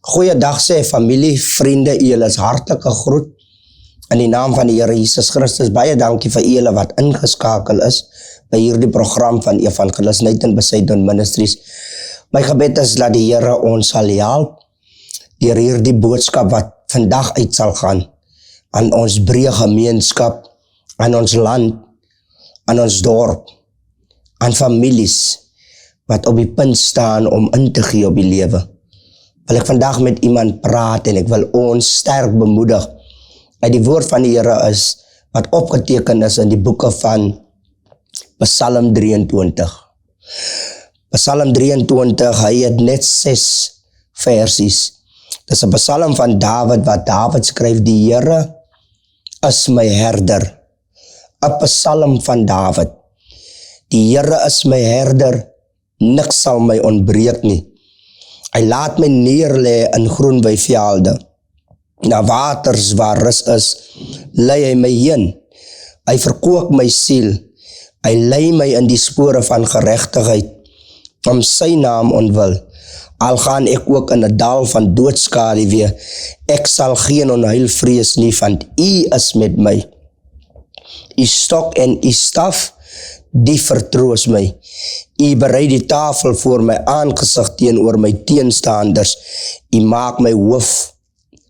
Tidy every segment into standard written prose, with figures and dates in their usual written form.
Goeiedag sê familie, vriende, julle is hartlik gegroet in die naam van die Here Jesus Christus. Baie dankie vir julle wat ingeskakel is by hierdie program van Evangelis Nathan Besaidon Ministries. My gebed is dat die Here ons sal help deur hierdie boodskap wat vandag uit sal gaan aan ons breë gemeenskap, aan ons land, aan ons dorp, aan families wat op die punt staan om in te gee op die lewe. Wil ek vandag met iemand praat en ek wil ons sterk bemoedig uit die woord van die Here is wat opgeteken is in die boeke van Psalm 23. Psalm 23, hy het net 6 versies. Dit is 'n psalm van Dawid wat Dawid skryf, die Here is my herder. 'n Psalm van Dawid. Die Here is my herder, niks sal my ontbreek nie. Hy laat my neerlê in groen weivelde. Na waters waar rus is, lei hy my heen. Hy verkoop my siel. Hy lei my in die spore van geregtigheid, om sy naam ontwil. Al gaan ek ook in 'n dal van doodskaduwee, ek sal geen onheil vrees nie, want U is met my. U stok en U staf, die vertroos my. U berei die tafel voor my aangesig teenoor my teenstanders. U maak my hoof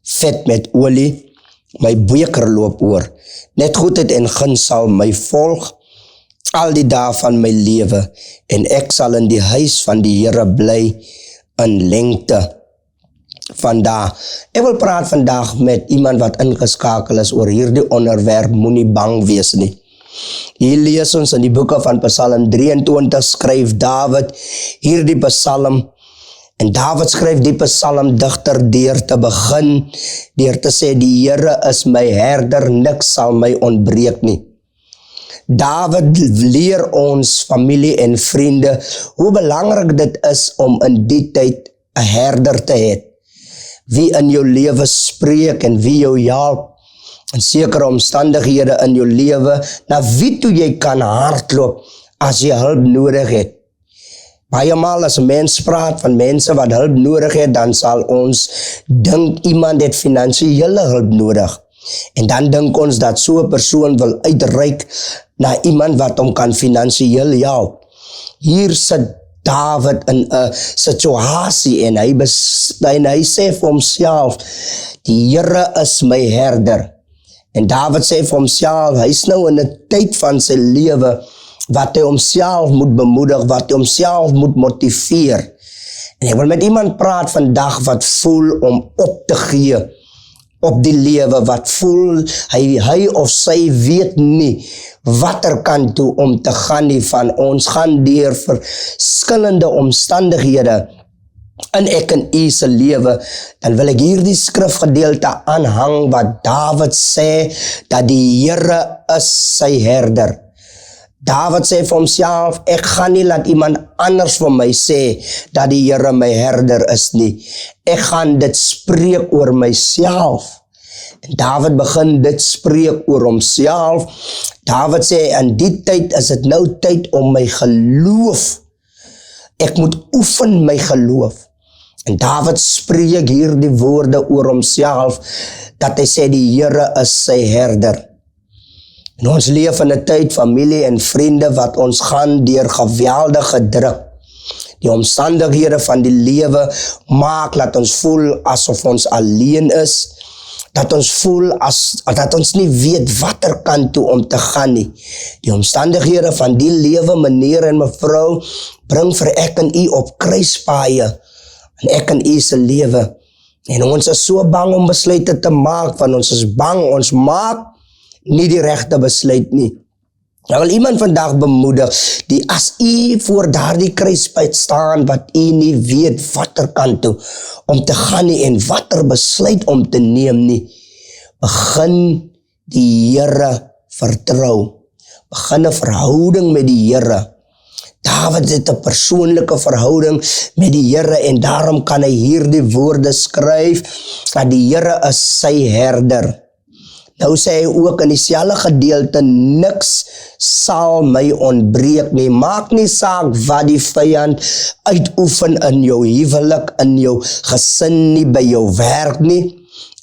vet met olie, my beker loop oor. Net goedheid en guns sal my volg al die dae van my lewe, en ek sal in die huis van die Here bly in lengte van dae. Ek wil praat vandag met iemand wat ingeskakel is oor hierdie onderwerp, moenie bang wees nie. Hier lees ons in die boeke van Psalm 23, skryf Dawid hierdie psalm, en Dawid skryf die psalm digter deur te begin, deur te sê, die Here is my herder, niks sal my ontbreek nie. Dawid leer ons familie en vriende hoe belangrik dit is om in die tyd 'n herder te hê, wie in jou lewe spreek en wie jou help in sekere omstandighede in jou lewe, na wie toe jy kan hardloop as jy hulp nodig het. Baie maal as 'n mens praat van mense wat hulp nodig het, dan sal ons dink iemand het finansiële hulp nodig. En dan dink ons dat so 'n persoon wil uitreik na iemand wat hom kan finansiëel help. Hier sit Dawid in 'n situasie en hy sê vir homself, die Here is my herder. En Dawid sê vir homself, hy is nou in 'n tyd van sy lewe wat hy homself moet bemoedig, wat hy homself moet motiveer. En ek wil met iemand praat vandag wat voel om op te gee op die lewe, wat voel hy of sy weet nie watter kant toe om te gaan nie, van ons gaan deur verskillende omstandighede in ek en u se lewe. Dan wil ek hierdie skrifgedeelte aanhang wat Dawid sê, dat die Here is sy herder. Dawid sê vir homself, ek gaan nie laat iemand anders vir my sê dat die Here my herder is nie. Ek gaan dit spreek oor myself. En Dawid begin dit spreek oor homself. Dawid sê, in die tyd is dit nou tyd om my geloof. Ek moet oefen my geloof. En Dawid spreek hier die woorde oor homself, dat hy sê die Here is sy herder. En ons leef in 'n tyd, familie en vriende, wat ons gaan deur geweldige druk. Die omstandighede van die lewe maak dat ons voel asof ons alleen is, dat ons voel dat ons nie weet watter kant toe om te gaan nie. Die omstandighede van die lewe, meneer en mevrou, bring vir ek en u op kruispaaie in ek en u se lewe. En ons is so bang om besluite te maak, want ons is bang, ons maak nie die regte besluit nie. Nou wil iemand vandag bemoedig, as u voor daardie kruispunt staan, wat u nie weet watter kant toe om te gaan nie, en watter besluit om te neem nie, begin die Here vertrou. Begin 'n verhouding met die Here. Dawid het 'n persoonlike verhouding met die Here, en daarom kan hy hierdie woorde skryf, dat die Here is sy herder. Nou sê hy ook in dieselfde gedeelte, niks sal my ontbreek nie. Maak nie saak wat die vyand uitoefen in jou huwelik, in jou gesin nie, by jou werk nie,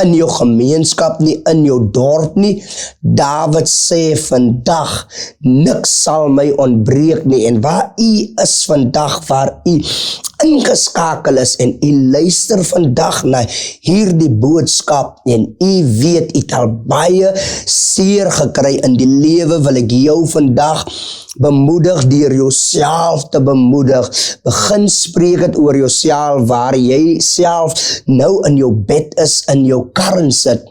in jou gemeenskap nie, in jou dorp nie. Dawid sê vandag, niks sal my ontbreek nie. En waar u is vandag, waar u ingeskakel is en u luister vandag na hierdie boodskap en u weet, u het al baie seer gekry in die lewe, wil ek jou vandag bemoedig deur jouself te bemoedig. Begin spreek het oor jouself, waar jy self nou in jou bed is, in jou kar sit,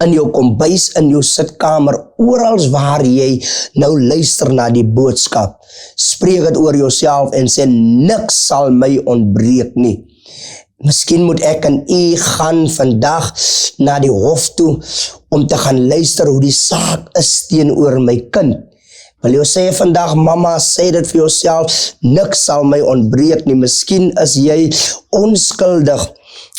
in jou kombuis, in jou sitkamer, oral waar jy nou luister na die boodskap. Spreek het oor jouself en sê, niks sal my ontbreek nie. Miskien moet ek en u gaan vandag na die hof toe, om te gaan luister hoe die saak is teenoor my kind. Wil jy sê vandag, mama, sê dit vir jouself, niks sal my ontbreek nie. Miskien is jy onskuldig,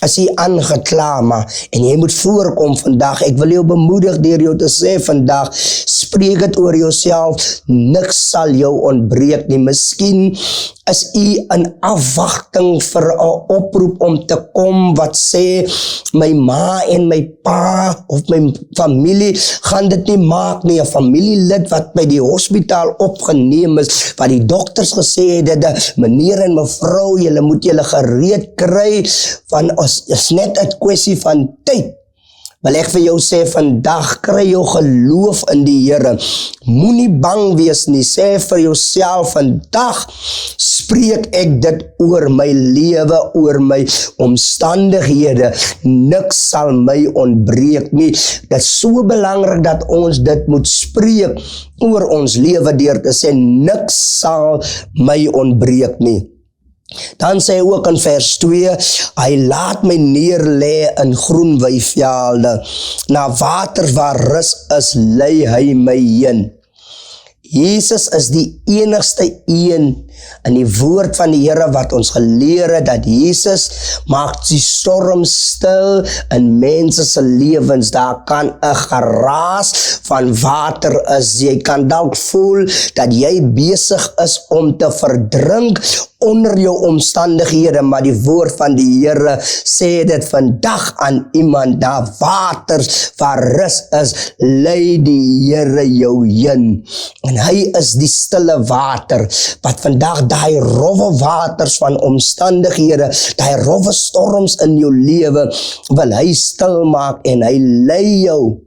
as jy aangekla, maar en jy moet voorkom vandag. Ek wil jou bemoedig deur jou te sê vandag, spreek het oor jouself, niks sal jou ontbreek nie. Miskien is u in afwagting vir 'n oproep om te kom wat sê, my ma en my pa of my familie gaan dit nie maak nie. 'n Familielid wat by die hospitaal opgeneem is, wat die dokters gesê het, dat meneer en mevrou, julle moet julle gereed kry, van is net 'n kwessie van tyd. Wil ek vir jou sê vandag, kry jou geloof in die Here. Moenie bang wees nie, sê vir jouself vandag, spreek ek dit oor my lewe, oor my omstandighede, niks sal my ontbreek nie. Dit is so belangrik dat ons dit moet spreek oor ons lewe deur te sê, niks sal my ontbreek nie. Dan sê hy ook in vers 2, hy laat my neerlê in groen weivelde, na waters waar rus is, lei hy my heen. Jesus is die enigste een in die woord van die Here wat ons geleer het, dat Jesus maak die storm stil in mense se lewens. Daar kan 'n geraas van water is. Jy kan dalk voel dat jy besig is om te verdrink onder jou omstandighede, maar die woord van die Here sê dit vandag aan iemand, daar waters waar rus is, lei die Here jou heen. En hy is die stille water, wat vandag daai rowwe waters van omstandighede, daai rowwe storms in jou lewe, wil hy stil maak en hy lei jou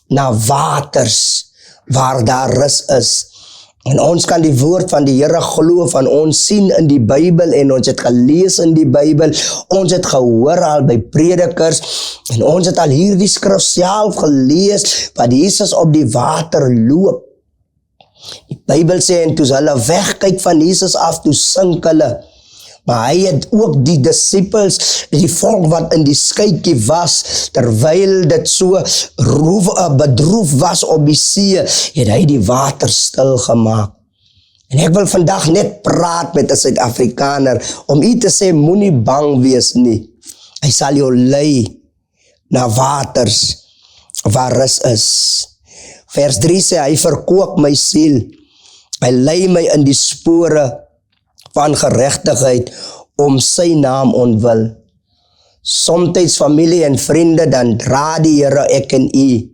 na waters waar daar rus is. En ons kan die woord van die Here glo, van ons sien in die Bybel en ons het gelees in die Bybel, ons het gehoor al by predikers en ons het al hierdie skrif self gelees, wat Jesus op die water loop. Die Bybel sê, en toe hulle wegkyk van Jesus af, toe sink hulle. Maar hy het ook die disippels, die volk wat in die skytjie was, terwyl dit so bedroef was op die see, het hy die water stil gemaak. En ek wil vandag net praat met 'n Suid-Afrikaner, om u te sê, moenie bang wees nie. Hy sal jou lei na waters waar rus is. Vers 3 sê, hy verkoop my siel, hy lei my in die spore van geregtigheid om sy naam ontwil. Somtyds familie en vriende, dan dra die Here ek en u.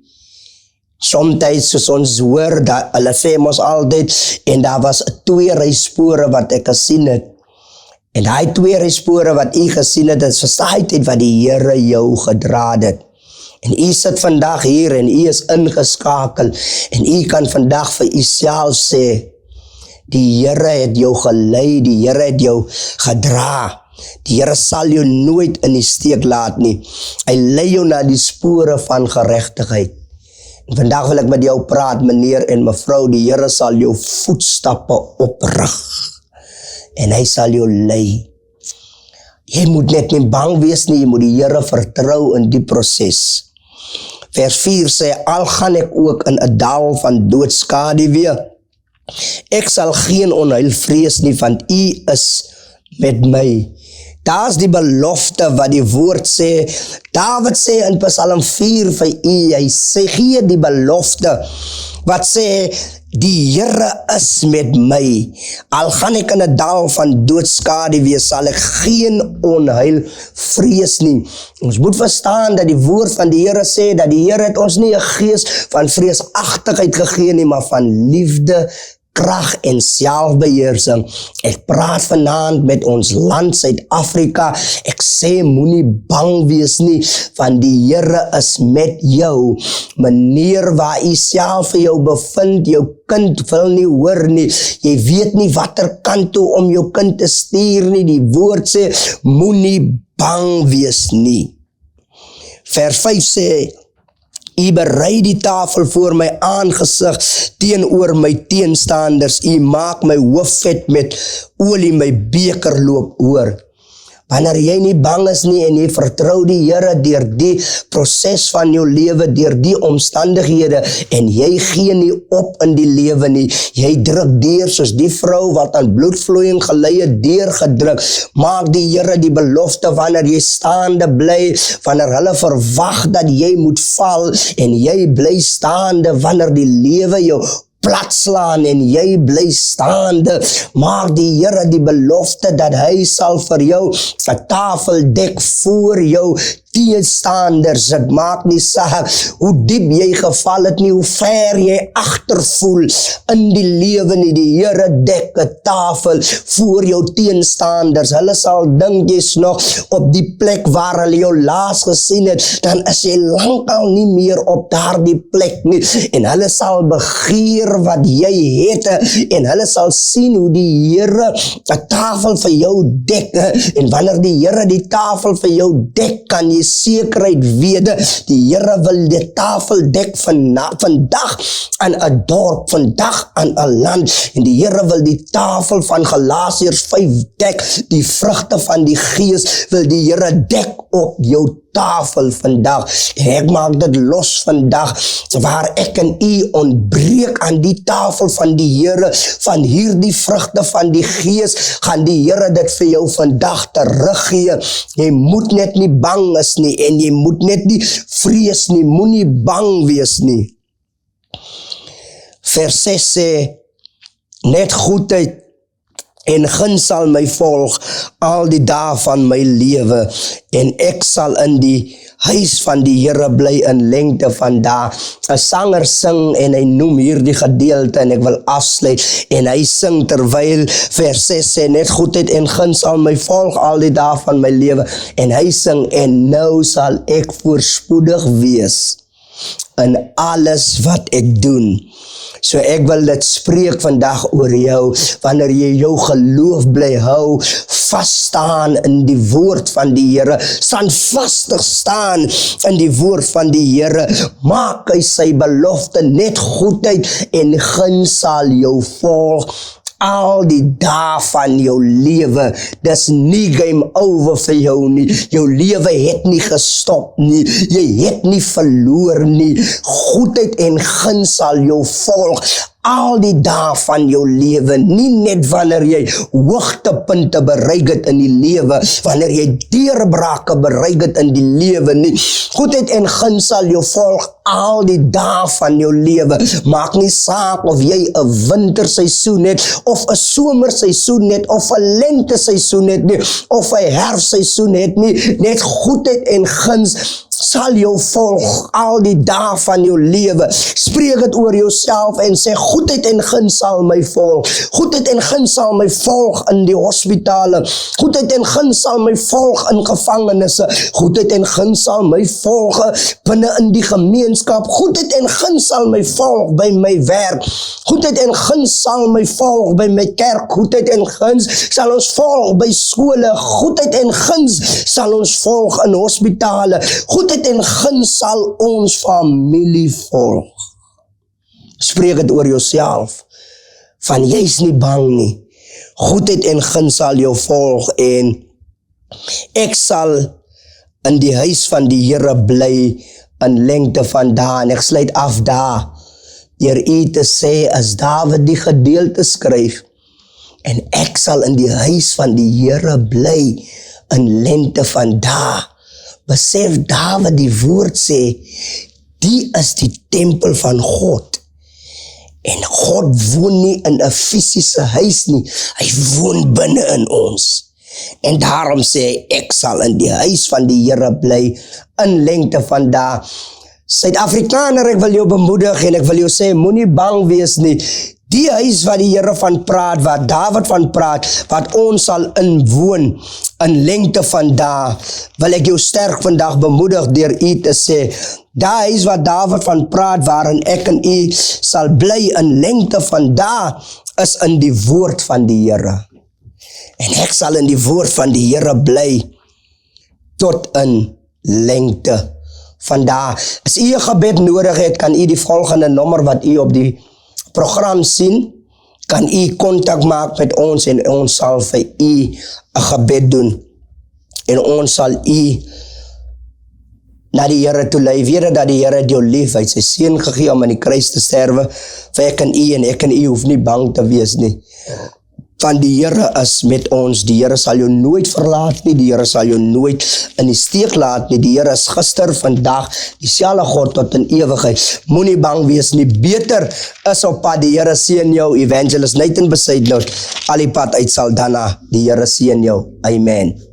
Somtyds soos ons hoor, dat hulle sê ons altyd, en daar was 2 ryspore wat ek gesien het. En daai 2 ryspore wat u gesien het, is versaai tyd wat die Here jou gedra het. En u sit vandag hier en u is ingeskakel en u kan vandag vir u self sê, die Here het jou gelei, die Here het jou gedra. Die Here sal jou nooit in die steek laat nie. Hy lei jou na die spore van geregtigheid. En vandag wil ek met jou praat, meneer en mevrou, die Here sal jou voetstappe oprig. En hy sal jou lei. Jy moet net nie bang wees nie, jy moet die Here vertrou in die proses. Vers 4 sê, al gaan ek ook in 'n dal van doodskaduwee, ek sal geen onheil vrees nie, want u is met my. Daar's die belofte wat die woord sê. Dawid sê in Psalm 4 vir u, hy sê, gee die belofte wat sê, die Here is met my. Al gaan ek in 'n dal van doodskade wees, sal ek geen onheil vrees nie. Ons moet verstaan dat die woord van die Here sê, dat die Here het ons nie 'n gees van vreesagtigheid gegee nie, maar van liefde, krag en selfbeheersing. Ek praat vanaand met ons land Suid-Afrika. Ek sê moenie bang wees nie, want die Here is met jou. Meneer, waar u self vir jou bevind, jou kind wil nie hoor nie. Jy weet nie watter kant toe om jou kind te stuur nie. Die woord sê moenie bang wees nie. Vers 5 sê, u berei die tafel voor my aangesig teenoor my teenstanders. U maak my hoof vet met olie, my beker loop oor. Wanneer jy nie bang is nie en jy vertrou die Here deur die proses van jou lewe, deur die omstandighede, en jy gee nie op in die lewe nie. Jy druk deur soos die vrou wat aan bloedvloeiing gelei het, deurgedruk. Maak die Here die belofte wanneer jy staande bly, wanneer hulle verwag dat jy moet val, en jy bly staande wanneer die lewe jou platslaan en jy bly staande. Maak die Here die belofte dat hy sal vir jou 'n tafel dek voor jou teenstanders. Dit maak nie saak hoe diep jy geval het nie, hoe ver jy agtervoel in die lewe nie. Die Here dek 'n tafel voor jou teenstanders. Hulle sal dink jy's nog op die plek waar hulle jou laas gesien het, dan is jy lankal nie meer op daardie plek nie. En hulle sal begeer wat jy het, en hulle sal sien hoe die Here 'n tafel vir jou dek. En wanneer die Here die tafel vir jou dek, kan jy sekerheid weet, die Here wil die tafel dek vandag aan 'n dorp, vandag aan 'n land, en die Here wil die tafel van Galasiërs 5 dek, die vrugte van die Gees wil die Here dek op jou tafel vandag. Ek maak dit los vandag, waar ek en u ontbreek aan die tafel van die Here, van hierdie vrugte van die Gees, gaan die Here dit vir jou vandag teruggee. Jy moet net nie bang is nie, en jy moet net nie vrees nie, moenie bang wees nie. Vers 6 sê, net goedheid en guns sal my volg al die dae van my lewe, en ek sal in die huis van die Here bly in lengte van dae. 'n sanger sing en hy noem hierdie gedeelte, en ek wil afsluit, en hy sing terwyl vers 6 sê, net goedheid en guns sal my volg al die dae van my lewe, en hy sing, en nou sal ek voorspoedig wees in alles wat ek doen. So ek wil dit spreek vandag oor jou, wanneer jy jou geloof bly hou, vas staan in die woord van die Here, standvastig staan in die woord van die Here, maak hy sy belofte, net goedheid en guns sal jou volg al die dae van jou lewe. Dis nie game over vir jou nie. Jou lewe het nie gestop nie. Jy het nie verloor nie. Goedheid en guns sal jou volg al die dae van jou lewe, nie net wanneer jy hoogtepunte bereik het in die lewe, wanneer jy deurbrake bereik het in die lewe nie. Goedheid en guns sal jou volg al die dae van jou lewe. Maak nie saak of jy 'n winterseisoen het, of 'n somerseisoen het, of 'n lenteseisoen het nie, of 'n herfstseisoen het nie. Net goedheid en guns sal jou volg al die dae van jou lewe. Spreek dit oor jouself en sê, goedheid en guns sal my volg. Goedheid en guns sal my volg in die hospitale. Goedheid en guns sal my volg in gevangenisse. Goedheid en guns sal my volg binne in die gemeenskap. Goedheid en guns sal my volg by my werk. Goedheid en guns sal my volg by my kerk. Goedheid en guns sal ons volg by skole. Goedheid en guns sal ons volg in hospitale. Goedheid en guns sal ons familie volg. Spreek dit oor jouself, van jy's nie bang nie. Goedheid en guns sal jou volg, en ek sal in die huis van die Here bly in lengte van dae. En ek sluit af daar, deur u te sê, as Dawid die gedeelte skryf, en ek sal in die huis van die Here bly in lengte van dae. Besef daar wat die woord sê, die is die tempel van God. En God woon nie in 'n fisiese huis nie, hy woon binne in ons. En daarom sê hy, ek sal in die huis van die Here bly, in lengte van dae. Suid-Afrikaner, ek wil jou bemoedig en ek wil jou sê, moenie bang wees nie. Die huis wat die Here van praat, wat Dawid van praat, wat ons sal inwoon, in lengte van dae, wil ek jou sterk vandag bemoedig deur u te sê, daai huis wat Dawid van praat, waarin ek en u sal bly in lengte van dae, is in die woord van die Here. En ek sal in die woord van die Here bly, tot in lengte van dae. As u 'n gebed nodig het, kan u die volgende nommer wat u op die program sien, kan u kontak maak met ons en ons sal vir u 'n gebed doen. En ons sal u na die Here toe lei. Weet dat die Here het jou lief, hy het sy seun gegee om aan die kruis te sterwe, vir ek en u hoef nie bang te wees nie. Want die Here is met ons, die Here sal jou nooit verlaat nie, die Here sal jou nooit in die steek laat nie, die Here is gister, vandag, dieselfde God tot in ewigheid. Moenie bang wees nie, beter is op pad, die Here seën jou, Evangelist Nathan Besuidnout, al die pad uit Saldanha, die Here seën jou, amen.